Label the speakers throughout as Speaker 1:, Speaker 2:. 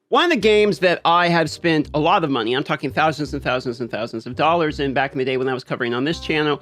Speaker 1: One of the games that I have spent a lot of money, I'm talking thousands and thousands and thousands of dollars in back in the day when I was covering on this channel,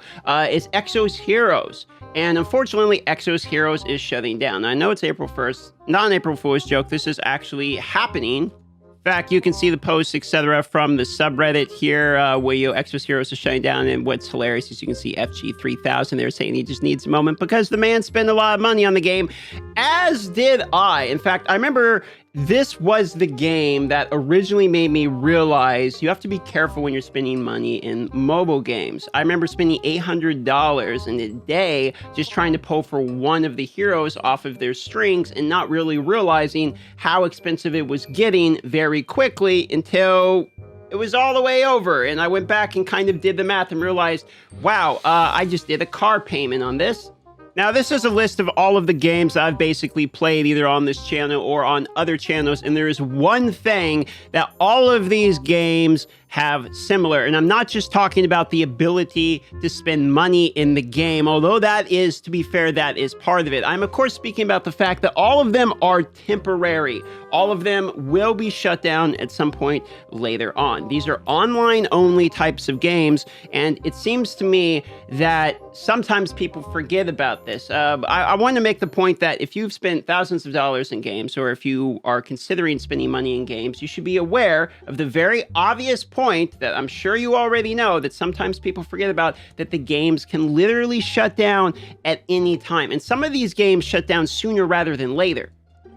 Speaker 1: is Exos Heroes. And unfortunately, Exos Heroes is shutting down. I know it's April 1st, not an April Fool's joke. This is actually happening. In fact, you can see the posts, etc., from the subreddit here, where Exos Heroes is shutting down. And what's hilarious is you can see FG3000 there saying he just needs a moment because the man spent a lot of money on the game, as did I. In fact, I remember this was the game that originally made me realize you have to be careful when you're spending money in mobile games. I remember spending $800 in a day just trying to pull for one of the heroes off of their strings and not really realizing how expensive it was getting very quickly until it was all the way over. And I went back and kind of did the math and realized, wow, I just did a car payment on this. Now, this is a list of all of the games I've basically played either on this channel or on other channels, and there is one thing that all of these games have similar, and I'm not just talking about the ability to spend money in the game, although that is, to be fair, that is part of it. I'm, of course, speaking about the fact that all of them are temporary. All of them will be shut down at some point later on. These are online-only types of games, and it seems to me that sometimes people forget about this. I want to make the point that if you've spent thousands of dollars in games, or if you are considering spending money in games, you should be aware of the very obvious point that I'm sure you already know that sometimes people forget about, that the games can literally shut down at any time. And some of these games shut down sooner rather than later.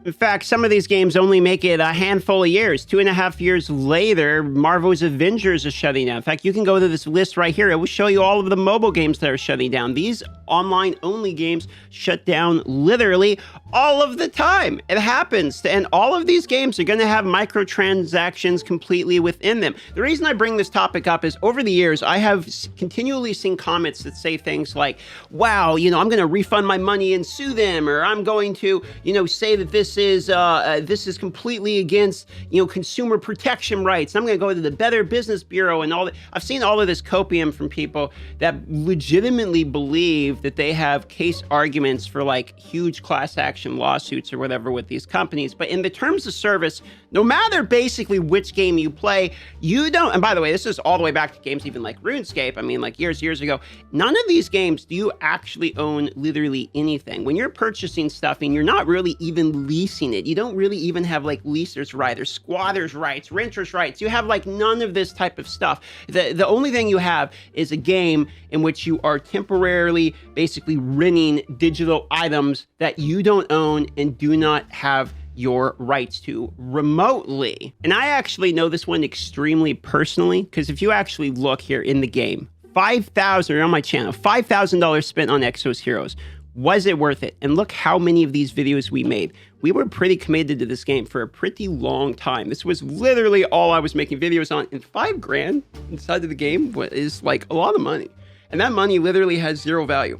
Speaker 1: In fact, some of these games only make it a handful of years. 2.5 years later, Marvel's Avengers is shutting down. In fact, you can go to this list right here. It will show you all of the mobile games that are shutting down. These online-only games shut down literally all of the time. It happens. And all of these games are going to have microtransactions completely within them. The reason I bring this topic up is over the years, I have continually seen comments that say things like, wow, I'm going to refund my money and sue them, or I'm going to, say that this is completely against, consumer protection rights. I'm going to go to the Better Business Bureau and all that. I've seen all of this copium from people that legitimately believe that they have case arguments for like huge class action lawsuits or whatever with these companies. But in the terms of service, no matter basically which game you play, you don't, and by the way, this is all the way back to games even like RuneScape. I mean, like years ago, none of these games do you actually own literally anything. When you're purchasing stuff and you're not really even leasing it, you don't really even have like leasers' rights or squatters' rights, renters' rights. You have like none of this type of stuff. The only thing you have is a game in which you are temporarily basically renting digital items that you don't own and do not have your rights to remotely. And I actually know this one extremely personally, because if you actually look here in the game, $5,000 on my channel, $5,000 spent on Exos Heroes. Was it worth it? And look how many of these videos we made. We were pretty committed to this game for a pretty long time. This was literally all I was making videos on, and $5,000 inside of the game is like a lot of money. And that money literally has zero value.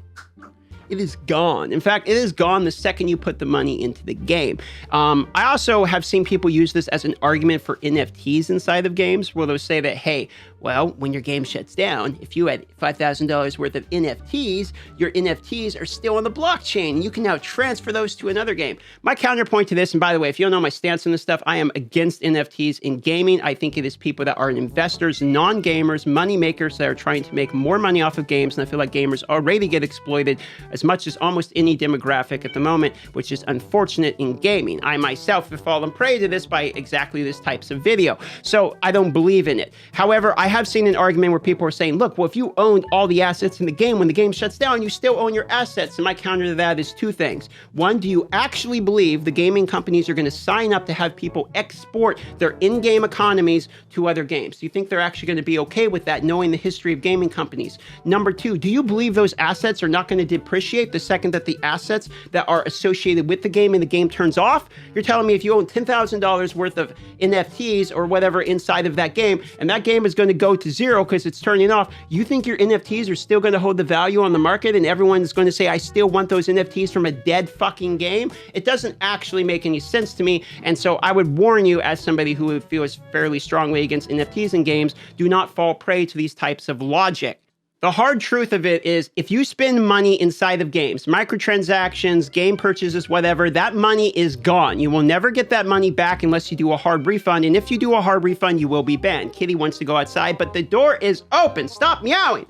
Speaker 1: It is gone. In fact, it is gone the second you put the money into the game. I also have seen people use this as an argument for NFTs inside of games, where they'll say that, hey, well, when your game shuts down, if you had $5,000 worth of NFTs, your NFTs are still on the blockchain, and you can now transfer those to another game. My counterpoint to this, and by the way, if you don't know my stance on this stuff, I am against NFTs in gaming. I think it is people that are investors, non-gamers, money makers that are trying to make more money off of games, and I feel like gamers already get exploited as much as almost any demographic at the moment, which is unfortunate in gaming. I myself have fallen prey to this by exactly this types of video, so I don't believe in it. However, I have seen an argument where people are saying, look, well, if you owned all the assets in the game, when the game shuts down, you still own your assets. And my counter to that is two things. One, do you actually believe the gaming companies are going to sign up to have people export their in-game economies to other games? Do you think they're actually going to be okay with that, knowing the history of gaming companies? Number two, do you believe those assets are not going to depreciate the second that the assets that are associated with the game and the game turns off? You're telling me if you own $10,000 worth of NFTs or whatever inside of that game, and that game is going to go to zero because it's turning off, you think your NFTs are still going to hold the value on the market and everyone's going to say, I still want those NFTs from a dead fucking game? It doesn't actually make any sense to me. And so I would warn you, as somebody who feels fairly strongly against NFTs in games, do not fall prey to these types of logic. The hard truth of it is if you spend money inside of games, microtransactions, game purchases, whatever, that money is gone. You will never get that money back unless you do a hard refund. And if you do a hard refund, you will be banned. Kitty wants to go outside, but the door is open. Stop meowing.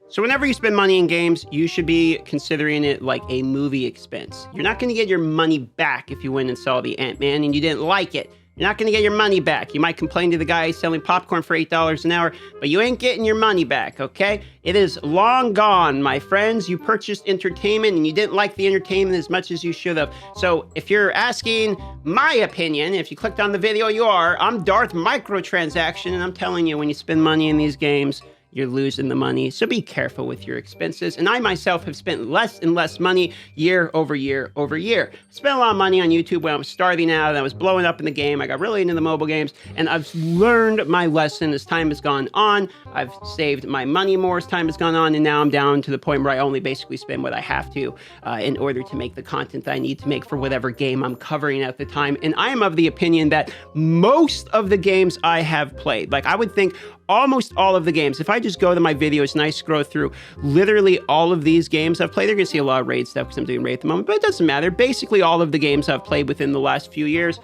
Speaker 1: So whenever you spend money in games, you should be considering it like a movie expense. You're not going to get your money back if you went and saw the Ant-Man and you didn't like it. You're not going to get your money back. You might complain to the guy selling popcorn for $8 an hour, but you ain't getting your money back, okay? It is long gone, my friends. You purchased entertainment and you didn't like the entertainment as much as you should have. So if you're asking my opinion, if you clicked on the video, I'm Darth Microtransaction, and I'm telling you, when you spend money in these games, you're losing the money. So be careful with your expenses. And I myself have spent less and less money year over year over year. I spent a lot of money on YouTube when I was starting out and I was blowing up in the game. I got really into the mobile games and I've learned my lesson as time has gone on. I've saved my money more as time has gone on. And now I'm down to the point where I only basically spend what I have to in order to make the content that I need to make for whatever game I'm covering at the time. And I am of the opinion that most of the games I have played, like I would think almost all of the games, if I just go to my videos and I scroll through literally all of these games I've played, they're gonna see a lot of raid stuff because I'm doing raid at the moment, but it doesn't matter. Basically all of the games I've played within the last few years,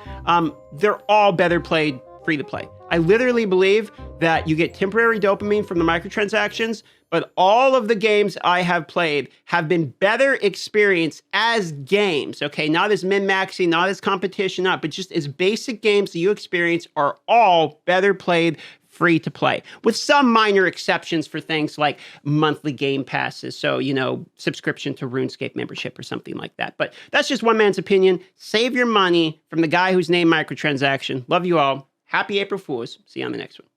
Speaker 1: they're all better played free to play. I literally believe that you get temporary dopamine from the microtransactions, but all of the games I have played have been better experienced as games, okay? Not as min-maxing, not as competition, but just as basic games that you experience are all better played free to play, with some minor exceptions for things like monthly game passes. So, subscription to RuneScape membership or something like that. But that's just one man's opinion. Save your money from the guy who's named Microtransaction. Love you all. Happy April Fools. See you on the next one.